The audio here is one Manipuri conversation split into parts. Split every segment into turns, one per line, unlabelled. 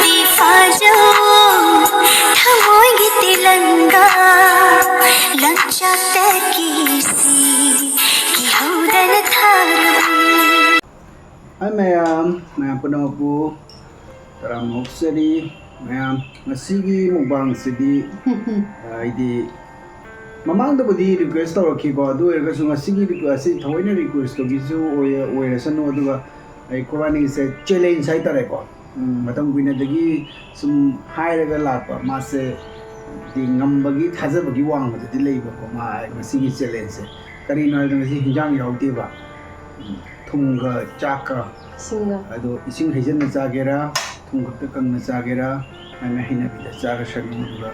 Hi mayam, mayam punapu, taramok seri, mayam masigi mukbang sidi, idi mamang da budi request tawar ki ko adu erga su masigi request si thawaina request to gisu oya sanu aduga ai korani se challenge sai tare ko matam guina dagi sum hairaga lakpa ma se di ngambagi thajabagi wang ma di leiba ko ma masigi challenge se kari no da masi hinjang yauti ba thumga chaka
singa
ado ising hejen na chagera thum khakta kang na chagera ana hina bi chaga shanu duga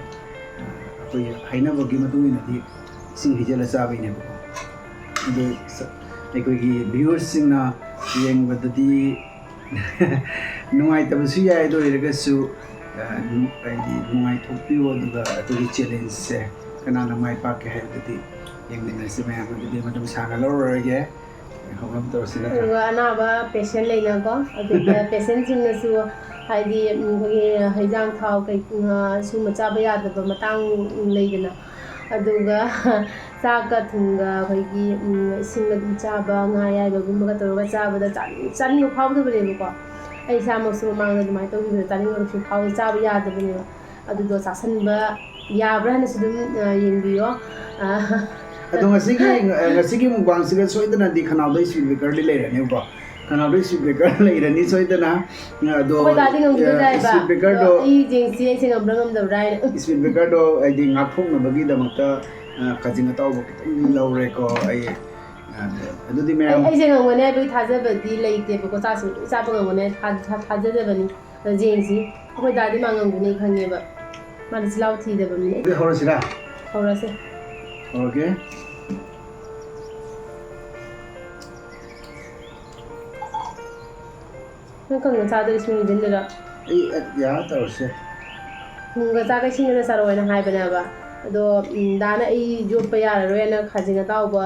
koi haina bagi matu ina di ising hejela chabai ne ba ade ekoi gi viewers sing na yeng badadi nungai tabasu ya do iraga su ai di nungai thokpi wo duga ado challenge se kana na mai pa ke hedadi yeng na se ma badadi matam sanga lorage
anaba patient leina ko aduga patient sing su haidi khoi haijang thau kai su macha ba ya da matang leidana aduga chaka thunga khoi gi sing adu chaba nga ya ba gumba ka torga chaba da chan no phau da bele ko ai sa mo su mang da mai to gi da ni su phau chaba ya da bele aduga sasan ba ya bra na su dum yengbiyo
ado ngasigi mukbang siga soidana di khanau dai speed breaker di leirani ba khanau dai speed breaker leirani soidana ado speed breaker do
I jingsi ai sing amra ngam da rai
speed breaker do ai di ngaphong na bagi da makta khajing taw ba kitang lawre ko ai ado di me
ai sing ngone bi thaja ba di leite ba ko sa su sa ba ngone thaja da bani jingsi ko da di mangam ni khange ba ma di lau thi da ba ni
bi horasira
horase
okay
kang cha da ismi din da
ya tawse
ga cha ga sing da saro na hai bana ba ado dana ai job pa ya ro na khajing taw ba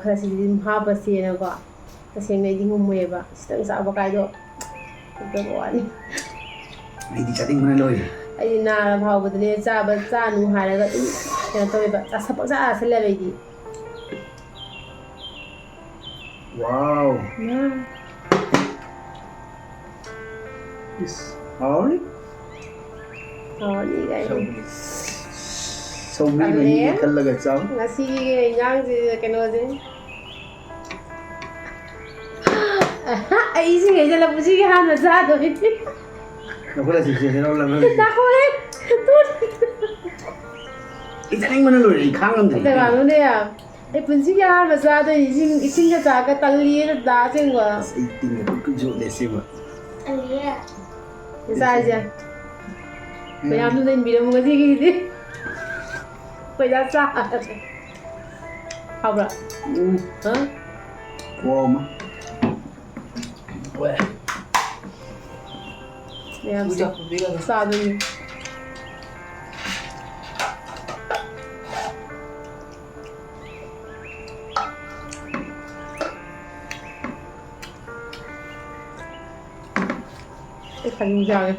khasi din ha ba se na ko taseng nei ding mo ba sitang sa ba kai do ba wani
ai di chatting mana loi
ai na phau ba ne cha ba cha nu ha ra ga ya to ba cha sa pa cha se le ba di
wow is hori
ni gai
so mi mai kallaga chaw
ngasi yang ji keno je ai sing ai la pusi ga na za do hiti
no kala si se no la no
ta ko le tu
itaning mana loi khang am
da ga no ne ya ai pusi ga na za do ising ga za ga tal li da jing wa
ai ting ko jo le se ba
aliya sa ja bây giờ nên bị một cái gì đi bây giờ sao học rồi hả
wow mà
em sao đi cái thằng già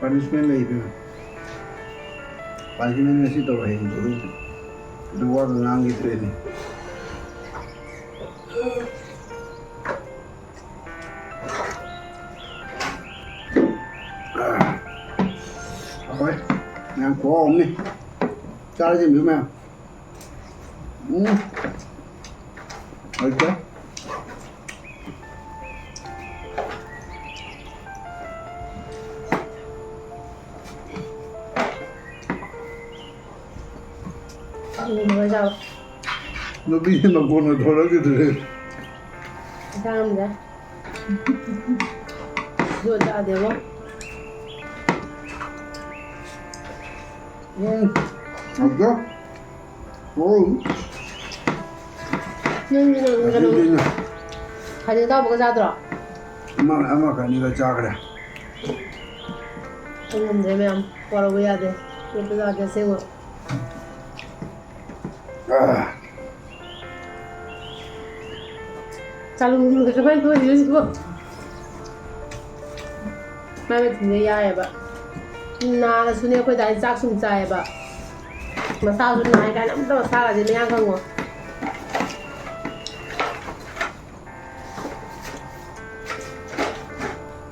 punishment là gì punishment là gì tao hay rồi dua ngang gitu ini apa yang kuah om nih cara sih gimana oke nó bị mà con nó thôi đó cái gì
sao vậy rồi ra được không
맞아?
그럼 가진 따보고 자더라.
아마 가니가 작으라.
형님 되면 뭐라고 해야 돼? 그것도 나한테 세워. 잘 먹는 거 그만 보여주시고. 마음에 드는 야해봐. 나가 순에 거의 다 짝숨 짜해봐. 마사도 나이가 남도 마사가 되면 약한 거.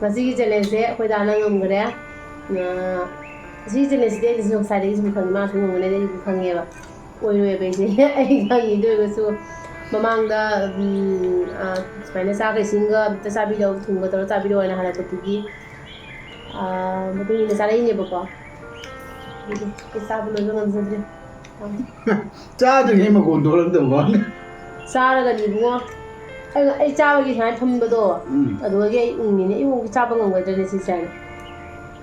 ꯃꯁꯤꯒꯤ ꯆꯦꯂꯦꯟꯖꯁꯦ ꯑꯩꯈꯣꯏ ꯗꯥꯅ ꯉꯝꯈ꯭ꯔꯦ ꯁꯤꯒꯤ ꯆꯦꯂꯦꯟꯖꯁꯤꯗꯤ ꯑꯩꯗꯤ ꯉꯁꯥꯏꯗꯒꯤ ꯁꯨꯝ ꯈꯪꯉꯤ ꯃꯥꯁꯨ ꯉꯝꯒꯅꯤ ꯑꯩꯁꯨ ꯈꯪꯉꯦꯕ ꯑꯣꯏꯔꯣꯏꯕ ꯑꯩꯁꯦ ꯑꯩ ꯈꯪꯉꯤ ꯑꯗꯨ ꯑꯣꯏꯔꯒꯁꯨ ꯃꯃꯥꯡꯗ ꯁꯨꯃꯥꯏꯅ ꯆꯥꯛꯀ ꯏꯁꯤꯡꯒ ꯑꯝꯇ ꯆꯥꯕꯤꯔꯣ ꯊꯨꯝꯒ ꯇꯧꯔ ꯆꯥꯕꯤꯔꯣ ꯍꯥꯏꯅ ꯍꯥꯏꯔꯛꯄꯗꯨꯒꯤ ꯃꯇꯨꯡ ꯏꯟꯅ ꯆꯥꯔꯛꯏꯅꯦꯕꯀꯣ ꯑꯩ ꯆꯥꯕ ꯂꯣꯏꯕ ꯉꯝꯖꯗ꯭ꯔꯦ
짜증이 먹고 놀았던 거.
ꯆꯥꯔꯒꯗꯤ 이ꯕꯨꯡꯉꯣ ꯑꯩ ꯆꯥꯕꯒꯤ ꯁꯨꯃꯥꯏꯅ ꯐꯝꯕꯗꯣ ꯑꯗꯨꯗꯒꯤ ꯑꯩ ꯎꯪꯉꯤꯅꯦ ꯏꯃꯨꯡ ꯆꯥꯕ ꯉꯝꯒꯗ꯭ꯔꯅꯦ ꯁꯤꯁꯦ ꯍꯥꯏꯅ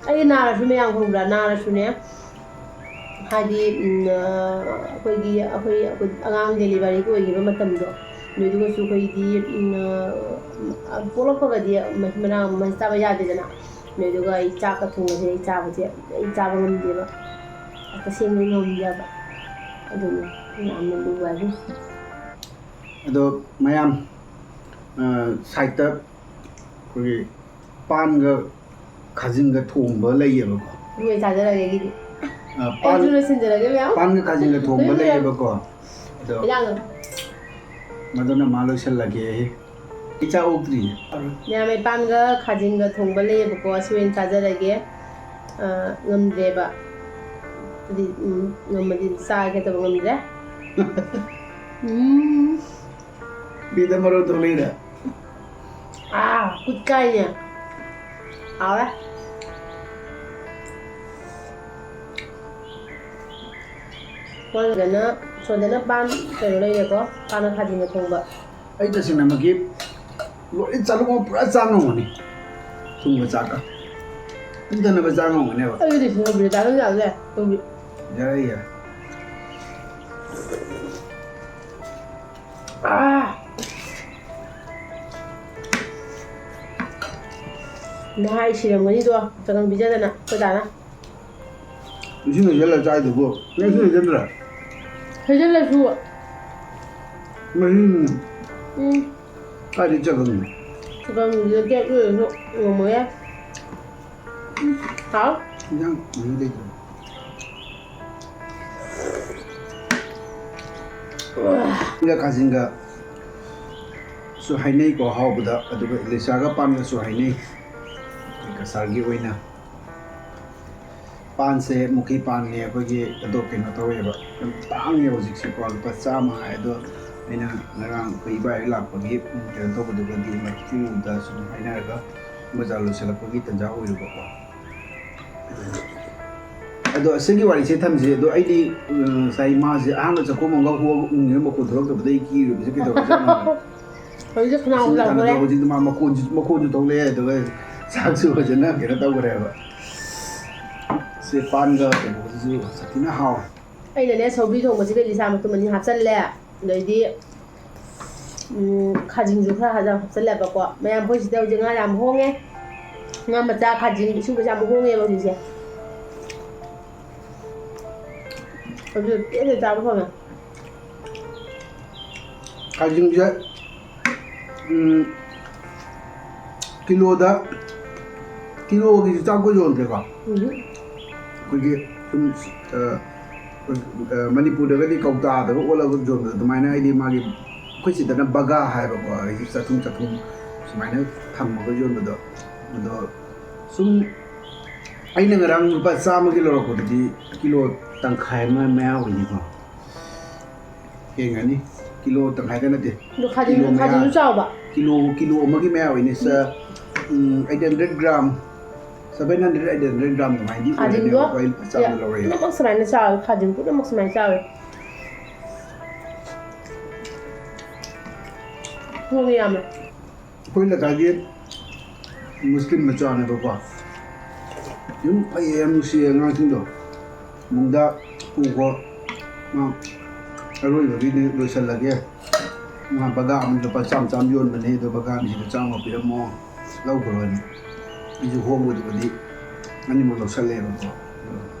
ꯑꯩ ꯅꯥꯔꯁꯨ ꯃꯌꯥꯝ ꯈꯪꯕ꯭ꯔꯥ ꯅꯥꯔꯁꯨꯅꯦ ꯍꯥꯏꯗꯤ ꯑꯩꯈꯣꯏ ꯑꯉꯥꯡ ꯗꯦꯂꯤꯚꯔꯤꯒꯤ ꯑꯣꯏꯈꯤꯕ ꯃꯇꯝꯗꯣ ꯅꯣꯏꯗꯨꯒꯁꯨ ꯑꯩꯈꯣꯏꯗꯤ ꯄꯣꯛꯂꯛꯄꯒꯗꯤ ꯃꯍꯤ ꯃꯅꯥꯏ ꯆꯥꯕ ꯌꯥꯗꯦꯗꯅ ꯅꯣꯏꯗꯨꯒ ꯑꯩ ꯆꯥꯛꯀ ꯊꯣꯡꯕꯁꯦ ꯑꯩ ꯆꯥꯕ ꯉꯝꯗꯦꯕ ꯇꯁꯦꯡꯅ ꯉꯝꯗꯦꯕ ꯑꯗꯨꯅ ꯌꯥꯝꯅ ꯂꯨꯕ ꯍꯥꯏꯕꯨ
ꯑꯗꯣ ꯃꯌꯥꯝ ꯁꯥꯏꯠꯇ ꯑꯩꯈꯣꯏꯒꯤ ꯄꯥꯟꯒ ꯈꯥꯖꯤꯡꯒ ꯊꯣꯡꯕ ꯂꯩꯌꯦꯕꯀꯣ
ꯂꯣꯏ ꯆꯥꯖꯔꯒꯦ ꯑꯩꯒꯤꯗꯤ ꯑꯩꯁꯨ ꯂꯣꯏꯁꯤꯟꯖꯔꯒꯦ ꯃꯌꯥꯝ
ꯄꯥꯟꯒ ꯈꯥꯖꯤꯡꯒ ꯊꯣꯡꯕ ꯂꯩꯌꯦꯕꯀꯣ ꯑꯗꯣ
ꯌꯥꯡꯉ
ꯃꯗꯨꯅ ꯃꯥ ꯂꯣꯏꯁꯤꯜꯂꯒꯦ ꯏꯆꯥ ꯑꯣꯛꯇ꯭ꯔꯤꯌꯦ
ꯃꯌꯥꯝ ꯄꯥꯟꯒ ꯈꯥꯖꯤꯡꯒ ꯊꯣꯡꯕ ꯂꯩꯌꯦꯕꯀꯣ ꯑꯁꯤ ꯑꯣꯏꯅ ꯆꯥꯖꯔꯒꯦ ꯉꯝꯗ꯭ꯔꯦꯕ ꯑꯗꯨꯗꯤ ꯉꯝꯃꯗꯤ ꯆꯥꯒꯦ ꯇꯧꯕ ꯉꯝꯗ꯭ꯔꯦ
ꯕꯤꯗ ꯃꯔꯣ ꯊꯣꯛꯂꯛꯏꯔ
ꯀꯨꯠꯀꯥꯏꯅꯦ ꯍꯥꯎꯔꯦ ꯁꯣꯟꯗꯅ ꯄꯥꯟ ꯀꯩꯅꯣ ꯂꯩꯔꯦꯀꯣ ꯄꯥꯟꯒ ꯈꯥꯖꯤꯡꯒ ꯊꯣꯡꯕ
ꯑꯩ ꯇꯁꯦꯡꯅꯃꯛꯀꯤ ꯂꯣꯏ ꯆꯥꯂꯨꯛ ꯄꯨꯔꯥ ꯆꯥ ꯉꯝꯒꯅꯤ ꯊꯨꯝꯒ ꯆꯥꯛꯀ ꯍꯟꯊꯅꯕ ꯆꯥ ꯉꯝꯒꯅꯦꯕ
ꯑꯩꯗꯤ ꯁꯤꯡꯖꯨ ꯆꯥꯅ ꯌꯥꯎꯁꯦ
ꯌꯥꯔꯦ ꯌꯥꯔꯦ
ꯅꯍꯥꯏ ꯁꯤꯔꯝꯒꯅꯤꯗꯣ ꯆꯪ ꯄꯤꯖꯗꯅ ꯈꯣꯏꯗꯥꯅ
ꯏꯁꯤꯡ ꯍꯩꯖꯤꯜꯂ ꯆꯥꯏꯗꯨꯕꯨ ꯅꯪ ꯏꯁꯤꯡ ꯍꯩꯖꯤꯟꯗ꯭ꯔꯥ
ꯍꯩꯖꯤꯜꯂꯁꯨ
ꯃꯍꯤꯡ ꯀꯥꯏꯗꯩ ꯆꯒꯪꯅꯣ
ꯆꯒꯪꯗꯨꯗ ꯇꯦꯛ ꯂꯣꯏꯔꯁꯨ ꯉꯝꯃꯣꯏꯌꯦ ꯍꯥꯎ
ꯏꯟꯖꯥꯡ ꯃꯍꯤ ꯂꯩꯇ꯭ꯔꯣ ꯈꯥꯖꯤꯡꯒ ꯁꯨ ꯍꯥꯏꯅꯩꯀꯣ ꯍꯥꯎꯕꯗ ꯑꯗꯨꯒ ꯏꯂꯤꯁꯥꯒ ꯄꯥꯟꯒꯁꯨ ꯍꯥꯏꯅꯩ ꯀꯁꯥꯔꯒꯤ ꯑꯣꯏꯅ ꯄꯥꯟꯁꯦ ꯃꯨꯈꯤ ꯄꯥꯟꯅꯦ ꯑꯩꯈꯣꯏꯒꯤ ꯑꯗꯣ ꯀꯩꯅꯣ ꯇꯧꯋꯦꯕ ꯌꯥꯝ ꯇꯥꯡꯉꯦ ꯍꯧꯖꯤꯛꯁꯦꯀꯣ ꯂꯨꯄꯥ 100 ꯍꯥꯏ ꯑꯗꯣ ꯑꯩꯅ ꯉꯔꯥꯡ ꯑꯩꯈꯣꯏ ꯏꯕꯥꯏ ꯂꯥꯛꯄꯒꯤ ꯀꯩꯅꯣ ꯇꯧꯕꯗꯨꯒꯗꯤ 40ꯗ ꯁꯨꯝ ꯍꯥꯏꯅꯔꯒ ꯕꯖꯥꯔ ꯂꯣꯏꯁꯤꯜꯂꯛꯄꯒꯤ ꯇꯟꯖꯥ ꯑꯣꯏꯔꯨꯕꯀꯣ ꯑꯗꯣ ꯑꯁꯤꯒꯤ ꯋꯥꯔꯤꯁꯦ ꯊꯝꯁꯤ ꯑꯗꯣ ꯑꯩꯗꯤ ꯉꯁꯥꯏ ꯃꯥꯁꯦ ꯑꯍꯥꯟꯕ ꯆꯥꯛꯈꯣꯝ ꯑꯃꯒ ꯍꯣꯛꯑꯒ ꯎꯪꯉꯦ ꯃꯈꯣꯟ ꯊꯣꯛꯂꯛꯇꯕꯗ ꯑꯩ ꯀꯤꯔꯨꯕꯁꯦ ꯀꯩꯗꯧꯔꯖꯥꯠꯅꯣ
ꯍꯧꯖꯤꯛ ꯈꯅꯥꯎ ꯂꯥꯎꯈ꯭ꯔꯦ
ꯍꯧꯖꯤꯛꯇꯤ ꯃꯥ ꯃꯈꯣꯟꯁꯨ ꯊꯣꯛꯂꯛꯑꯦ ꯑꯗꯨꯒ ꯆꯥꯛꯁꯨ ꯐꯖꯅ ꯀꯩꯅꯣ ꯇꯧꯈ꯭ꯔꯦꯕ ꯁꯤ ꯄꯥꯟꯒ ꯀꯩꯅꯣꯁꯤꯁꯨ ꯁꯥꯊꯤꯅ ꯍꯥꯎꯋꯦ
ꯑꯩꯅꯅꯦ ꯁꯧꯒ꯭ꯔꯤ ꯊꯣꯡꯕꯁꯤꯗ ꯂꯤꯁꯥ ꯃꯇꯨꯝ 2 ꯍꯥꯞꯆꯜꯂꯦ ꯑꯗꯩꯗꯤ ꯈꯥꯖꯤꯡꯁꯨ ꯈꯔ ꯍꯥꯞꯆꯜꯂꯦꯕꯀꯣ ꯃꯌꯥꯝ ꯑꯩꯈꯣꯏ ꯁꯤꯗ ꯍꯧꯖꯤꯛ ꯉꯥ ꯌꯥꯝ ꯍꯣꯡꯉꯦ ꯉꯥ ꯃꯆꯥ ꯈꯥꯖꯤꯡ ꯁꯨꯝꯕꯁꯦ ꯌꯥꯝ ꯍꯣꯡꯉꯦꯕ ꯍꯧꯖꯤꯛꯁꯦ ꯍꯧꯖꯤꯛ ꯄꯦꯟꯅ ꯆꯥꯕ ꯐꯪꯉꯦ
ꯈꯥꯖꯤꯡꯁꯦ ꯀꯤꯂꯣꯒꯤꯁꯨ ꯆꯥꯛꯄ ꯌꯣꯟꯗ꯭ꯔꯦꯀꯣ ꯑꯩꯈꯣꯏꯒꯤ ꯁꯨꯝ ꯃꯅꯤꯄꯨꯔꯗꯒꯗꯤ ꯀꯧꯇꯥꯗꯒ ꯑꯣꯜꯂꯒ ꯌꯣꯟꯕꯗꯣ ꯑꯗꯨꯃꯥꯏꯅ ꯍꯥꯏꯗꯤ ꯃꯥꯒꯤ ꯑꯩꯈꯣꯏ ꯁꯤꯗꯅ ꯕꯒꯥ ꯍꯥꯏꯕꯀꯣ ꯍꯥꯏꯗꯤ ꯆꯥꯊꯨꯝ ꯁꯨꯃꯥꯏꯅ ꯊꯝꯃꯒ ꯌꯣꯟꯕꯗꯣ ꯑꯗꯣ ꯁꯨꯝ ꯑꯩꯅ ꯉꯔꯥꯡ ꯂꯨꯄꯥ 100ꯒꯤ ꯂꯧꯔꯛꯄꯗꯗꯤ ꯀꯤꯂꯣ ꯇꯪꯈꯥꯏ ꯑꯃ ꯃꯌꯥ ꯑꯣꯏꯅꯤꯀꯣ ꯍꯦꯡꯒꯅꯤ ꯀꯤꯂꯣ ꯇꯪꯈꯥꯏꯒ ꯅꯠꯇꯦ
ꯈꯥꯖꯤꯡꯁꯨ ꯆꯥꯎꯕ
ꯀꯤꯂꯣ ꯑꯃꯒꯤ ꯃꯌꯥ ꯑꯣꯏꯅꯤ 800 ꯒ꯭ꯔꯥꯝ 700-800 ꯒ꯭ꯔꯥꯝ ꯑꯗꯨꯃꯥꯏꯅꯗꯤ ꯑꯣꯏꯔꯅꯦꯕ ꯑꯩ ꯂꯨꯄꯥ 100 ꯂꯧꯔꯛꯑꯦ
ꯄꯨꯝꯅꯃꯛ ꯁꯨꯃꯥꯏꯅ ꯆꯥꯎꯋꯦ ꯈꯥꯖꯤꯡ ꯄꯨꯝꯅꯃꯛ ꯁꯨꯃꯥꯏꯅ ꯆꯥꯎꯋꯦ ꯍꯣꯡꯉꯦ ꯌꯥꯝꯅ
ꯑꯩꯈꯣꯏ ꯂꯩꯀꯥꯏꯒꯤ ꯃꯨꯁꯂꯤꯝ ꯃꯆꯥꯅꯦꯕꯀꯣ ꯌꯨꯝ ꯐꯩꯌꯦ ꯌꯥꯝ ꯅꯨꯡꯁꯤꯌꯦ ꯑꯉꯥꯡꯁꯤꯡꯗꯣ ꯃꯨꯡꯗ ꯄꯨꯈꯣ ꯑꯔꯣꯏꯕꯒꯤꯗꯤ ꯂꯣꯏꯁꯤꯜꯂꯒꯦ ꯕꯒꯥ ꯑꯃ ꯂꯨꯄꯥ ꯆꯥꯝ ꯌꯣꯟꯕꯅꯦ ꯑꯗꯣ ꯕꯒꯥ ꯑꯃꯁꯤꯗ ꯆꯥꯝꯃ ꯄꯤꯔꯝꯃꯣ ꯂꯧꯈ꯭ꯔꯣꯅꯤ ꯑꯩꯁꯨ ꯍꯣꯡꯕꯗꯨꯕꯨꯗꯤ ꯑꯅꯤꯃꯛ ꯂꯧꯁꯜꯂꯦꯕꯀꯣ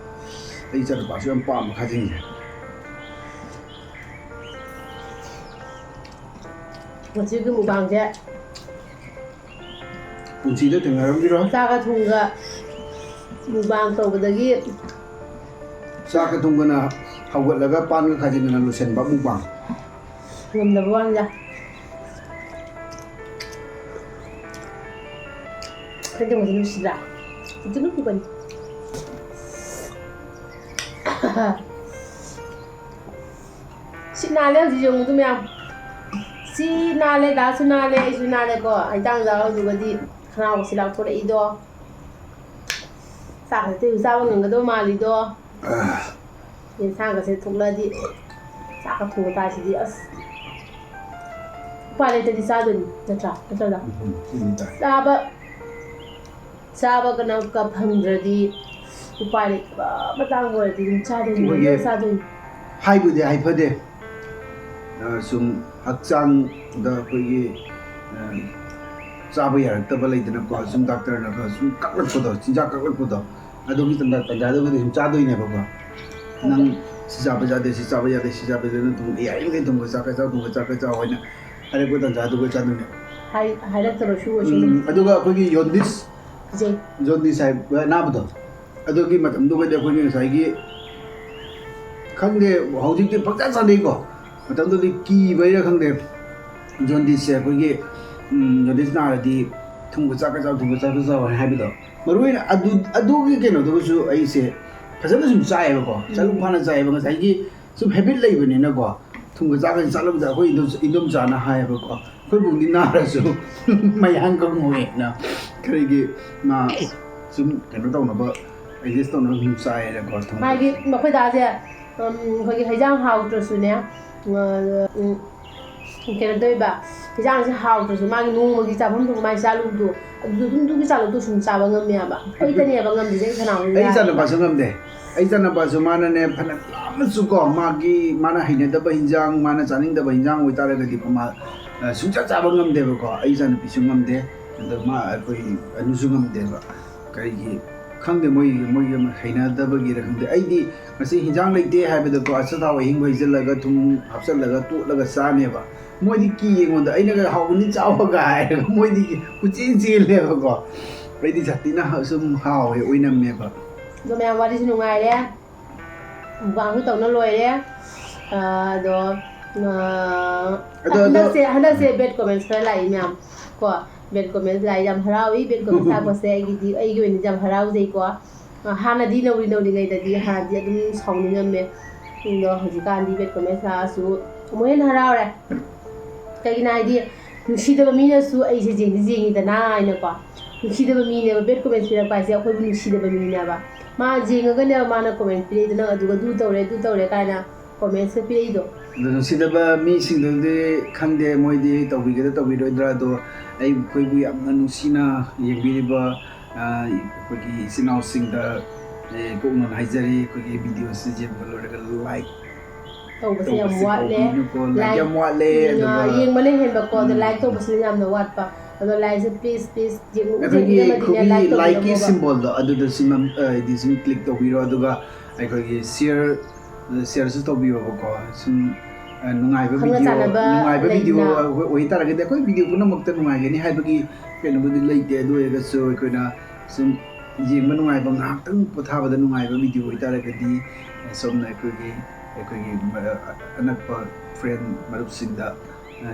ꯑꯩ ꯏꯆꯥꯅꯨꯄꯥꯁꯨ ꯌꯥꯝ ꯄꯥꯝꯕ ꯈꯥꯖꯤꯡꯁꯦ
ꯃꯁꯤꯒꯤ ꯃꯨꯛꯕꯥꯡꯁꯦ
ꯄꯨꯟꯁꯤꯗ ꯊꯦꯡꯅꯔꯝꯈꯤꯔꯣꯏ
ꯆꯥꯒ ꯊꯨꯝꯒ ꯃꯨꯛꯕꯥꯡ ꯇꯧꯕꯗꯒꯤ
ꯆꯥꯛꯀ ꯊꯨꯝꯒꯅ ꯍꯧꯒꯠꯂꯒ ꯄꯥꯟꯒ ꯈꯥꯖꯤꯡꯒꯅ ꯂꯣꯏꯁꯤꯟꯕ ꯃꯨꯛꯕꯥꯡ
ꯉꯝꯗꯕ ꯋꯥꯅꯤꯗ ꯈꯥꯖꯤꯡꯁꯦ ꯅꯨꯡꯁꯤꯗ꯭ꯔꯥ ꯍꯧꯖꯤꯛ ꯅꯨꯡꯁꯤꯕꯅꯤ ꯁꯤ ꯅꯥꯜꯂꯦ ꯍꯧꯖꯤꯛ ꯌꯦꯡꯉꯨꯗꯨ ꯃꯌꯥꯝ ꯁꯤ ꯅꯥꯜꯂꯦ ꯗꯥꯁꯨ ꯅꯥꯜꯂꯦ ꯑꯩꯁꯨ ꯅꯥꯜꯂꯦꯀꯣ ꯍꯩꯖꯥꯡ ꯆꯥꯕꯗꯨꯒꯗꯤ ꯈꯅꯥꯎꯁꯤ ꯂꯥꯎꯊꯣꯔꯛꯏꯗꯣ ꯆꯥꯛꯁꯦ ꯆꯥꯕ ꯉꯝꯒꯗꯕ ꯃꯥꯜꯂꯤꯗꯣ ꯌꯦꯟꯁꯥꯡꯒꯁꯦ ꯊꯣꯛꯂꯛꯑꯗꯤ ꯆꯥꯛꯀ ꯊꯣꯡꯕ ꯇꯥꯏꯁꯤꯗꯤ ꯑꯁ ꯎꯄꯥꯏ ꯂꯩꯇꯗꯤ ꯆꯥꯗꯣꯏꯅꯤ ꯅꯠꯇ꯭ꯔꯗ ꯆꯥꯕ ꯀ ꯐꯪꯗ꯭ꯔꯗꯤ ꯎꯄꯥꯏ ꯂꯩꯇꯕ ꯃꯇꯥꯡ ꯑꯣꯏꯔꯗꯤ ꯑꯗꯨꯝ ꯆꯥꯗꯣꯏꯅꯤ
ꯍꯥꯏꯕꯨꯗꯤ ꯍꯥꯏꯐꯗꯦ ꯁꯨꯝ ꯍꯛꯆꯥꯡꯗ ꯑꯩꯈꯣꯏꯒꯤ ꯆꯥꯕ ꯌꯥꯔꯛꯇꯕ ꯂꯩꯗꯅꯀꯣ ꯁꯨꯝ ꯗꯥꯛꯇꯔꯅꯒ ꯁꯨꯝ ꯀꯛꯂꯛꯄꯗꯣ ꯆꯤꯟꯖꯥꯛ ꯀꯛꯂꯛꯄꯗꯣ ꯑꯗꯨꯒꯤ ꯇꯟꯖꯥꯗꯨꯕꯨꯗꯤ ꯁꯨꯝ ꯆꯥꯗꯣꯏꯅꯦꯕꯀꯣ ꯅꯪ ꯁꯤ ꯆꯥꯕ ꯌꯥꯗꯦ ꯁꯤ ꯆꯥꯕ ꯌꯥꯗꯦ ꯁꯤ ꯆꯥꯕ ꯌꯥꯗꯦ ꯊꯨꯝ ꯌꯥꯔꯤꯃꯈꯩ ꯊꯨꯝꯒ ꯆꯥꯛꯀ ꯆꯥꯎ ꯍꯥꯏꯅ ꯍꯥꯏꯔꯛꯄ ꯇꯟꯖꯥꯗꯨꯒ ꯆꯥꯗꯣꯏꯅꯦ
ꯍꯥꯏꯔꯛꯇꯕꯁꯨ ꯑꯣꯏꯁꯅꯨ
ꯑꯗꯨꯒ ꯑꯩꯈꯣꯏꯒꯤ ꯖꯣꯟꯗꯤꯁ ꯍꯥꯏꯕ ꯑꯅꯥꯕꯗꯣ ꯑꯗꯨꯒꯤ ꯃꯇꯝꯗꯨꯒꯗꯤ ꯑꯩꯈꯣꯏꯒꯤ ꯉꯁꯥꯏꯒꯤ ꯈꯪꯗꯦ ꯍꯧꯖꯤꯛꯇꯤ ꯄꯪꯆꯥ ꯆꯥꯅꯩꯀꯣ ꯃꯇꯝꯗꯨꯗꯤ ꯀꯤꯕꯩꯔꯥ ꯈꯪꯗꯦ ꯖꯣꯟꯗꯤꯁꯁꯦ ꯑꯩꯈꯣꯏꯒꯤ ꯖꯣꯟꯗꯤꯁ ꯅꯥꯔꯗꯤ ꯊꯨꯝꯒ ꯆꯥꯛꯀ ꯆꯥꯎ ꯍꯥꯏꯅ ꯍꯥꯏꯕꯗꯣ ꯃꯔꯨ ꯑꯣꯏꯅ ꯑꯗꯨꯒꯤ ꯀꯩꯅꯣꯗꯨꯒꯁꯨ ꯑꯩꯁꯦ ꯐꯖꯅ ꯁꯨꯝ ꯆꯥꯏꯌꯦꯕꯀꯣ ꯆꯥꯂꯨꯛ ꯐꯥꯅ ꯆꯥꯏꯌꯦꯕ ꯉꯁꯥꯏꯒꯤ ꯁꯨꯝ ꯍꯦꯕꯤꯠ ꯂꯩꯕꯅꯤꯅꯀꯣ ꯊꯨꯝꯒ ꯆꯥꯛꯀꯁꯦ ꯆꯥꯛꯂꯝꯗ ꯑꯩꯈꯣꯏ ꯏꯗꯣꯝꯆꯥꯅ ꯍꯥꯏꯌꯦꯕꯀꯣ ꯑꯩꯈꯣꯏ ꯕꯨꯡꯗꯤ ꯅꯥꯔꯁꯨ ꯃꯌꯥꯡ ꯀꯪꯉꯣꯏꯅ ꯀꯔꯤꯒꯤ ꯃꯥ ꯁꯨꯝ ꯀꯩꯅꯣ ꯇꯧꯅꯕ ꯑꯦꯗꯖꯁ ꯇꯧꯅꯕ ꯁꯨꯝ ꯆꯥꯏꯌꯦꯅꯀꯣ
ꯃꯥꯒꯤ ꯃꯈꯣꯏ ꯗꯥꯁꯦ ꯑꯩꯈꯣꯏꯒꯤ ꯍꯩꯖꯥꯡ ꯍꯥꯎꯇ꯭ꯔꯁꯨꯅꯦ ꯀꯩꯅꯣ ꯇꯧꯋꯦꯕ ꯍꯩꯖꯥꯡꯁꯦ ꯍꯥꯎꯇ꯭ꯔꯁꯨ ꯃꯥꯒꯤ ꯅꯣꯡꯃꯒꯤ ꯆꯥꯐꯝ ꯊꯣꯛꯄ ꯃꯥꯒꯤ ꯆꯥꯂꯨꯛꯇꯣ ꯑꯗꯨꯒꯤ ꯆꯥꯂꯨꯛꯇꯣ ꯁꯨꯝ ꯆꯥꯕ ꯉꯝꯃꯦꯕ ꯑꯩꯇꯅꯦꯕ ꯉꯝꯗ꯭ꯔꯤꯁꯦ ꯑꯩ ꯈꯅꯥꯎꯁꯦ
ꯑꯩ ꯏꯆꯥꯅꯨꯄꯥꯁꯨ ꯉꯝꯗꯦ ꯑꯩ ꯏꯆꯥꯅꯨꯄꯥꯁꯨ ꯃꯥꯅꯅꯦ ꯐꯅ ꯌꯥꯝꯅꯁꯨꯀꯣ ꯃꯥꯅ ꯍꯩꯅꯗꯕ hinjang ꯃꯥꯅ ꯆꯥꯅꯤꯡꯗꯕ hinjang ꯑꯣꯏꯇꯥꯔꯒꯗꯤ ꯃꯥ ꯁꯨꯡꯆꯥ ꯆꯥꯕ ꯉꯝꯗꯦꯕꯀꯣ ꯑꯩ ꯏꯆꯥꯅꯨꯄꯤꯁꯨ ꯉꯝꯗꯦ ꯑꯗꯣ ꯑꯩꯈꯣꯏ ꯑꯅꯨꯁꯨ ꯉꯝꯗꯦꯕ ꯀꯔꯤꯒꯤ ꯈꯪꯗꯦ ꯃꯣꯏꯒꯤ ꯍꯩꯅꯗꯕꯒꯤꯔ ꯈꯪꯗꯦ ꯑꯩꯗꯤ ꯉꯁꯤ hinjang ꯂꯩꯇꯦ ꯍꯥꯏꯕꯗꯀꯣ ꯑꯆꯥꯊꯥꯎ ꯑꯍꯤꯡꯕ ꯍꯩꯖꯤꯜꯂꯒ ꯊꯨꯝ ꯍꯥꯞꯆꯜꯂꯒ ꯇꯣꯠꯂꯒ ꯆꯥꯅꯦꯕ ꯃꯣꯏꯗꯤ ꯀꯤꯌꯦꯉꯣꯟꯗ ꯑꯩꯅꯒ ꯍꯥꯎꯕꯅꯤ ꯆꯥꯎꯕꯒ ꯍꯥꯏꯔꯒ ꯃꯣꯏꯗꯤ ꯆꯦꯜꯂꯦꯕꯀꯣ ꯑꯩꯗꯤ ꯁꯥꯊꯤꯅ ꯁꯨꯝ ꯍꯥꯎꯋꯦ ꯑꯣꯏꯅꯝꯃꯦꯕ
ꯑꯗꯣ ꯃꯌꯥꯝ ꯋꯥꯔꯤꯁꯨ ꯅꯨꯡꯉꯥꯏꯔꯦ ꯃꯨꯛꯕꯥꯡꯁꯨ ꯇꯧꯅ ꯂꯣꯏꯔꯦ ꯑꯗꯣ ꯍꯟꯗꯛꯁꯦ ꯕꯦꯠ ꯀꯣꯃꯦꯟꯠꯁ ꯈꯔ ꯂꯥꯛꯏ ꯃꯌꯥꯝ ꯀꯣ ꯕꯦꯠ ꯀꯣꯃꯦꯟꯠꯁ ꯂꯥꯛꯏ ꯌꯥꯝ ꯍꯔꯥꯎꯏ ꯕꯦꯠ ꯀꯣꯃꯦꯟꯠꯁ ꯂꯥꯛꯄꯁꯦ ꯑꯩꯒꯤ ꯑꯣꯏꯅꯗꯤ ꯌꯥꯝ ꯍꯔꯥꯎꯖꯩꯀꯣ ꯍꯥꯟꯅꯗꯤ ꯅꯧꯔꯤꯉꯩꯗꯗꯤ ꯑꯗꯨꯝ ꯁꯥꯎꯅꯤꯡꯉꯝꯃꯦ ꯑꯗꯣ ꯍꯧꯖꯤꯛꯀꯥꯟꯗꯤ ꯕꯦꯠ ꯀꯣꯃꯦꯟꯠꯁ ꯂꯥꯛꯑꯁꯨ ꯑꯃꯨꯛ ꯍꯦꯟꯅ ꯍꯔꯥꯎꯔꯦ ꯀꯩꯒꯤꯅꯣ ꯍꯥꯏꯗꯤ ꯅꯨꯡꯁꯤꯗꯕ ꯃꯤꯅꯁꯨ ꯑꯩꯁꯦ ꯌꯦꯡꯉꯤꯗꯅ ꯍꯥꯏꯅꯀꯣ ꯅꯨꯡꯁꯤꯗꯕ ꯃꯤꯅꯦꯕ ꯕꯦꯠ ꯀꯣꯃꯦꯟꯠꯁ ꯄꯤꯔꯛꯄ ꯍꯥꯏꯁꯦ ꯑꯩꯈꯣꯏꯕꯨ ꯅꯨꯡꯁꯤꯗꯕ ꯃꯤꯅꯦꯕ ꯃꯥ ꯌꯦꯡꯉꯒꯅꯦꯕ ꯃꯥꯅ ꯀꯣꯃꯦꯟꯠ ꯄꯤꯔꯛꯏꯗꯣ ꯅꯪ ꯑꯗꯨ ꯇꯧꯔꯦ ꯀꯥꯏꯅ ꯀꯣꯃꯦꯟꯠꯁꯀ ꯄꯤꯔꯛꯏꯗꯣ
ꯑꯗꯣ ꯅꯨꯡꯁꯤꯗꯕ ꯃꯤꯁꯤꯡꯗꯨꯗꯤ ꯈꯪꯗꯦ ꯃꯣꯏꯗꯤ ꯇꯧꯕꯤꯒꯗ꯭ꯔꯥ ꯇꯧꯕꯤꯔꯣꯏꯗ꯭ꯔꯥ ꯑꯗꯣ ꯑꯩꯈꯣꯏꯕꯨ ꯌꯥꯝꯅ ꯅꯨꯡꯁꯤꯅ ꯌꯦꯡꯕꯤꯔꯤꯕ ꯑꯩꯈꯣꯏꯒꯤ ꯏꯆꯤꯟ ꯏꯅꯥꯎꯁꯤꯡꯗ ꯀꯣꯛꯅꯅ ꯍꯥꯏꯖꯔꯤ ꯑꯩꯈꯣꯏꯒꯤ ꯚꯤꯗꯤꯑꯣꯁꯤ ꯌꯦꯡꯕ ꯂꯣꯏꯔꯒ ꯂꯥꯏꯛ
ꯇꯧꯕꯁꯦ ꯌꯥꯝ ꯋꯥꯠꯂꯦ
ꯂꯥꯏꯛ ꯌꯥꯝ ꯋꯥꯠꯂꯦ ꯑꯗꯨꯒ
ꯌꯦꯡꯕꯅ ꯍꯦꯟꯕꯀꯣ ꯑꯗꯣ ꯂꯥꯏꯛ ꯇꯧꯕꯁꯤꯅ ꯌꯥꯝꯅ ꯋꯥꯠꯄ ꯑꯗꯣ ꯂꯥꯏꯛꯁꯦ ꯄ꯭ꯂꯤꯖ
ꯑꯩꯈꯣꯏꯒꯤ ꯂꯥꯏꯛꯀꯤ ꯁꯤꯝꯕꯣꯜꯗꯣ ꯑꯗꯨꯗ ꯁꯨꯝ ꯍꯥꯏꯗꯤ ꯁꯨꯝ ꯀ꯭ꯂꯤꯛ ꯇꯧꯕꯤꯔꯣ ꯑꯗꯨꯒ ꯑꯩꯈꯣꯏꯒꯤ ꯁꯤꯌꯔꯁꯨ ꯇꯧꯕꯤꯌꯣꯕꯀꯣ ꯁꯨꯝ ꯅꯨꯡꯉꯥꯏꯕ ꯚꯤꯗꯤꯑꯣ ꯑꯣꯏꯇꯥꯔꯒꯗꯤ ꯑꯩꯈꯣꯏ ꯚꯤꯗꯤꯑꯣ ꯄꯨꯝꯅꯃꯛꯇ ꯅꯨꯡꯉꯥꯏꯒꯅꯤ ꯍꯥꯏꯕꯒꯤ ꯀꯩꯅꯣꯕꯨꯗꯤ ꯂꯩꯇꯦ ꯑꯗꯨ ꯑꯣꯏꯔꯒꯁꯨ ꯑꯩꯈꯣꯏꯅ ꯁꯨꯝ ꯌꯦꯡꯕ ꯅꯨꯡꯉꯥꯏꯕ ꯉꯥꯏꯍꯥꯛꯇꯪ ꯄꯣꯊꯥꯕꯗ ꯅꯨꯡꯉꯥꯏꯕ ꯚꯤꯗꯤꯑꯣ ꯑꯣꯏꯇꯥꯔꯒꯗꯤ ꯁꯣꯝꯅ ꯑꯩꯈꯣꯏꯒꯤ ꯑꯅꯛꯄ ꯐ꯭ꯔꯦꯟ ꯃꯔꯨꯞꯁꯤꯡꯗ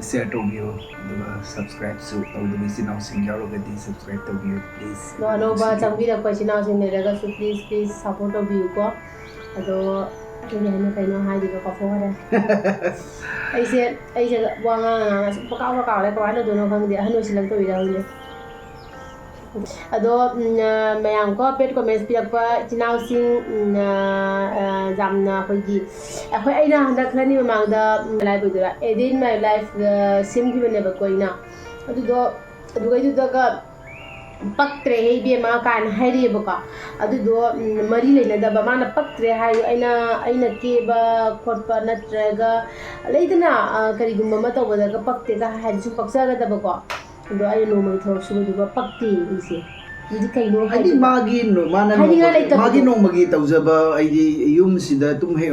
ꯁꯤꯌꯔ ꯇꯧꯕꯤꯌꯨ ꯑꯗꯨꯒ ꯁꯕꯁꯀ꯭ꯔꯥꯏꯕꯁꯨ ꯇꯧꯗꯕ ꯏꯆꯤꯟ ꯏꯅꯥꯎꯁꯤꯡ ꯌꯥꯎꯔꯒꯗꯤ ꯁꯕꯁꯀ꯭ꯔꯥꯏꯕ ꯇꯧꯕꯤꯌꯨ ꯄ꯭ꯂꯤꯖ
ꯑꯅꯧꯕ ꯆꯪꯕꯤꯔꯛꯄ ꯏꯆꯤꯟ ꯏꯅꯥꯎꯁꯤꯡ ꯂꯩꯔꯒꯁꯨ ꯄ꯭ꯂꯤꯖ ꯁꯞꯄꯣꯔꯠ ꯇꯧꯕꯤꯌꯨꯀꯣ ꯑꯗꯣ ꯀꯩꯅꯣ ꯍꯥꯏꯗꯣꯏꯕ ꯀꯥꯎꯊꯣꯛꯈ꯭ꯔꯦ ꯑꯩꯁꯦ ꯋꯥ ꯉꯥꯡꯉ ꯁꯨꯝ ꯄꯀꯥꯎꯔꯦ ꯀꯃꯥꯏꯅ ꯇꯧꯗꯣꯏꯅꯣ ꯈꯪꯗꯦ ꯑꯍꯟ ꯑꯣꯏꯁꯤꯜꯂꯛꯇꯣꯏꯔꯥ ꯈꯪꯗꯦ ꯑꯗꯣ ꯃꯌꯥꯝꯀꯣ ꯕꯦꯠ ꯀꯣꯃꯦꯟꯠꯁ ꯄꯤꯔꯛꯄ ꯏꯆꯤꯟ ꯏꯅꯥꯎꯁꯤꯡ ꯌꯥꯝꯅ ꯑꯩꯅ ꯍꯟꯗꯛ ꯈꯔꯅꯤ ꯃꯃꯥꯡꯗ ꯂꯥꯏꯐ ꯑꯣꯏꯗꯣꯏꯔꯥ ꯑꯦꯗꯦ ꯏꯟ ꯃꯥꯏ ꯂꯥꯏꯐ ꯁꯦꯝꯈꯤꯕꯅꯦꯕꯀꯣ ꯑꯩꯅ ꯑꯗꯨꯒꯩꯗꯨꯗꯒ ꯄꯛꯇ꯭ꯔꯦ ꯍꯦ ꯏꯕꯦꯝꯃ ꯀꯥꯏꯅ ꯍꯥꯏꯔꯛꯑꯦꯕꯀꯣ ꯑꯗꯨꯗꯣ ꯃꯔꯤ ꯂꯩꯅꯗꯕ ꯃꯥꯅ ꯄꯛꯇ꯭ꯔꯦ ꯍꯥꯏ ꯑꯩꯅ ꯀꯦꯕ ꯈꯣꯠꯄ ꯅꯠꯇ꯭ꯔꯒ ꯂꯩꯗꯅ ꯀꯔꯤꯒꯨꯝꯕ ꯑꯃ ꯇꯧꯕꯗꯒ ꯄꯛꯇꯦꯒ ꯍꯥꯏꯔꯗꯤ ꯁꯨꯝ ꯄꯛꯆꯒꯗꯕꯀꯣ ꯑꯗꯣ ꯑꯩꯅ ꯅꯣꯡꯃꯒꯤ ꯊꯕꯛ ꯁꯨꯕꯗꯨꯒ ꯄꯛꯇꯦ ꯑꯩꯁꯦ ꯑꯗꯨꯗꯤ ꯀꯩꯅꯣ
ꯍꯥꯏꯗꯤ ꯃꯥꯒꯤ ꯃꯥꯅ
ꯍꯥꯏꯅꯤꯡꯉꯥꯏ ꯂꯩꯇꯕꯗꯣ.
ꯃꯥꯒꯤ ꯅꯣꯡꯃꯒꯤ ꯇꯧꯖꯕ ꯑꯩꯗꯤ ꯌꯨꯝꯁꯤꯗ ꯇꯨꯝ ꯍꯦꯛ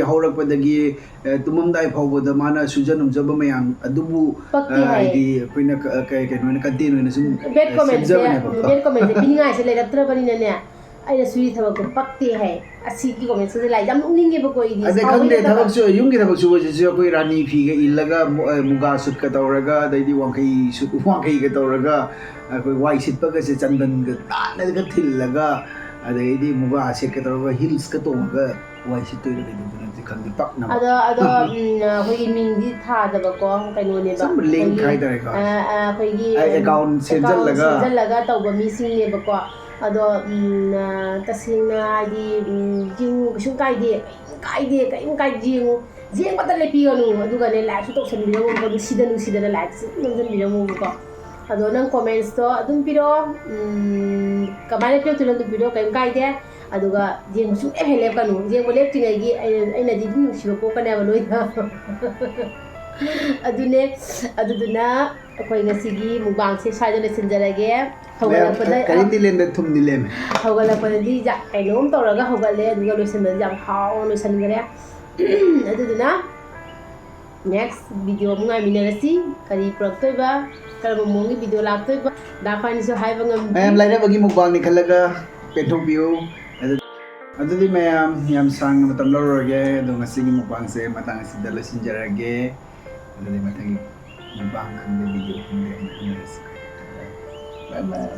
ꯍꯧꯔꯛꯄꯗꯒꯤ ꯇꯨꯝꯃꯝꯗꯥꯏ ꯐꯥꯎꯕꯗ ꯃꯥꯅ ꯁꯨꯖ ꯅꯣꯝꯖꯕ ꯃꯌꯥꯝ ꯑꯗꯨꯕꯨ
ꯄꯛꯇꯦ ꯍꯥꯏ
ꯍꯥꯏꯗꯤ ꯑꯩꯈꯣꯏꯅ ꯀꯩꯅꯣ ꯀꯟꯇꯦꯟ ꯑꯣꯏꯅ ꯁꯨꯝ
ꯕꯦꯠ ꯀꯣꯃꯦꯟꯁꯦ
ꯁꯦꯝꯖꯕꯅꯦꯕꯀꯣ
ꯕꯦꯠ ꯀꯣꯃꯦꯟꯁꯦ ꯄꯤꯅꯤꯡꯉꯥꯏꯁꯦ ꯂꯩꯔꯛꯇ꯭ꯔꯕꯅꯤꯅꯅꯦ ꯑꯩꯅ ꯁꯨꯔꯤ ꯊꯕꯛꯇꯣ ꯄꯛꯇꯦ ꯍꯥꯏ ꯑꯁꯤꯒꯤ ꯀꯣꯃꯦꯟꯁꯦ ꯂꯥꯏꯛ ꯌꯥꯝ ꯅꯣꯛꯅꯤꯡꯉꯦꯕꯀꯣ ꯑꯩꯗꯤ
ꯑꯗꯩ
ꯁꯥꯎꯕ
ꯈꯪꯗꯦ
ꯅꯠꯇꯕ.
ꯌꯨꯝꯒꯤ ꯊꯕꯛ ꯁꯨꯕꯁꯤꯁꯨ ꯑꯩꯈꯣꯏ ꯔꯥꯅꯤ ꯐꯤꯒ ꯏꯜꯂꯒ ꯃꯨꯒꯥ ꯁꯨꯠꯀ ꯇꯧꯔꯒ ꯑꯗꯩꯗꯤ ꯋꯥꯡꯈꯩꯒ ꯇꯧꯔꯒ ꯑꯩꯈꯣꯏ ꯋꯥꯏ ꯁꯤꯠꯄꯒꯁꯦ ꯆꯟꯗꯟꯒ ꯅꯥꯟꯅꯒ ꯊꯤꯜꯂꯒ ꯑꯗꯩꯗꯤ ꯃꯨꯒꯥ ꯁꯦꯠꯀ tꯧꯔꯒ ꯍꯤꯜꯁꯀ ꯇꯣꯡꯉꯒ ꯋꯥꯏ ꯁꯤꯠꯇꯣꯏꯔ ꯀꯩꯗꯧꯗꯣꯏꯅꯣꯗꯤ ꯈꯪꯗꯦ ꯄꯛꯅꯕ
ꯑꯗꯣ ꯑꯩꯈꯣꯏꯒꯤ ꯃꯤꯡꯗꯤ ꯊꯥꯗꯕꯀꯣ ꯀꯩꯅꯣꯅꯦꯕ
ꯁꯨꯝ ꯂꯤꯡꯛ ꯍꯥꯏꯇꯥꯔꯦꯀꯣ
ꯑꯩꯈꯣꯏꯒꯤ
ꯑꯦꯀꯥꯎꯟ ꯁꯦꯝꯖꯜꯂꯒ
ꯁꯦꯝꯖꯜꯂꯒ ꯇꯧꯕ ꯃꯤꯁꯤꯡꯅꯦꯕꯀꯣ ꯑꯗꯣ ꯇꯁꯦꯡꯅ ꯍꯥꯏꯗꯤ ꯌꯦꯡꯉꯨ ꯀꯩꯁꯨꯝ ꯀꯥꯏꯗꯦ ꯀꯔꯤꯝ ꯀꯥꯏꯗꯦ ꯌꯦꯡꯕꯇ ꯂꯦꯞꯄꯤꯒꯅꯨ ꯑꯗꯨꯒꯅꯦ ꯂꯥꯏꯛꯁꯨ ꯇꯧꯁꯟꯕꯤꯔꯝꯃꯣꯕꯀꯣ ꯅꯨꯡꯁꯤꯗꯅ ꯂꯥꯏꯛꯁꯨ ꯅꯝꯁꯤꯟꯕꯤꯔꯝꯃꯣꯕꯀꯣ ꯑꯗꯣ ꯅꯪ ꯀꯣꯃꯦꯟꯁꯇꯣ ꯑꯗꯨꯝ ꯄꯤꯔꯛꯑꯣ ꯀꯃꯥꯏꯅ ꯄꯤꯔꯛꯇꯣꯏꯅꯣ ꯑꯗꯨꯝ ꯄꯤꯔꯛꯑꯣ ꯀꯔꯤꯝ ꯀꯥꯏꯗꯦ ꯑꯗꯨꯒ ꯌꯦꯡꯕ ꯁꯨꯡꯂꯦꯞ ꯍꯦꯛ ꯂꯦꯞꯀꯅꯨ ꯌꯦꯡꯕ ꯂꯦꯞꯇ꯭ꯔꯤꯉꯩꯒꯤ ꯑꯩꯅꯗꯤ ꯑꯗꯨꯝ ꯅꯨꯡꯁꯤꯕ ꯄꯣꯛꯀꯅꯦꯕ ꯅꯣꯏꯗ ꯑꯗꯨꯗꯨꯅ ꯑꯩꯈꯣꯏ ꯉꯁꯤꯒꯤ ꯃꯨꯛꯕꯥꯡꯁꯦ ꯁ꯭ꯋꯥꯏꯗ ꯂꯣꯏꯁꯤꯟꯖꯔꯒꯦ
ꯀꯔꯤꯝꯗꯤ ꯂꯦꯝꯗꯦ ꯊꯨꯝꯗꯤ ꯂꯦꯝꯃꯦ
ꯍꯧꯒꯠꯂꯛꯄꯗꯗꯤ ꯀꯩꯅꯣꯝ ꯇꯧꯔꯒ ꯍꯧꯒꯠꯂꯦ ꯑꯗꯨꯒ ꯂꯣꯏꯁꯤꯟꯕꯗꯤ ꯌꯥꯝ ꯍꯥꯎꯅ ꯂꯣꯏꯁꯤꯟꯈ꯭ꯔꯦ ꯑꯗꯨꯗꯨꯅ ꯅꯦꯛꯁ ꯚꯤꯗꯤꯑꯣ ꯑꯃꯨꯛ ꯉꯥꯏꯃꯤꯟꯅꯔꯁꯤ ꯀꯔꯤ ꯄꯨꯔꯛꯇꯣꯏꯕ ꯀꯔꯝꯕ ꯃꯑꯣꯡꯒꯤ ꯚꯤꯗꯤꯑꯣ ꯂꯥꯛꯇꯣꯏꯕ ꯗꯥꯐꯥꯏꯅꯁꯨ ꯍꯥꯏꯕ ꯉꯝꯗꯦ
ꯃꯌꯥꯝ ꯂꯥꯏꯔꯕꯒꯤ ꯃꯨꯛꯕꯥꯡꯅꯤ ꯈꯜꯂꯒ ꯄꯦꯟꯊꯣꯛꯄꯤꯌꯨ ꯑꯗꯨꯗꯤ ꯃꯌꯥꯝ ꯌꯥꯝ ꯁꯥꯡꯅ ꯃꯇꯝ ꯂꯧꯔꯔꯣꯏꯒꯦ ꯑꯗꯣ ꯉꯁꯤꯒꯤ ꯃꯨꯛꯕꯥꯡꯁꯦ ꯃꯇꯥꯡ ꯑꯁꯤꯗ ꯂꯣꯏꯁꯤꯟꯖꯔꯒꯦ ꯑꯗꯨꯗꯤ ꯃꯊꯪꯒꯤ ꯃꯨꯛꯕꯥꯡ ꯈꯪꯗꯦ ꯚꯤꯗꯤꯑꯣ ꯈꯪꯗꯦ ꯑꯃꯨꯛ ꯎꯅꯔꯁꯤ ꯕꯥꯏ ꯕꯥꯏ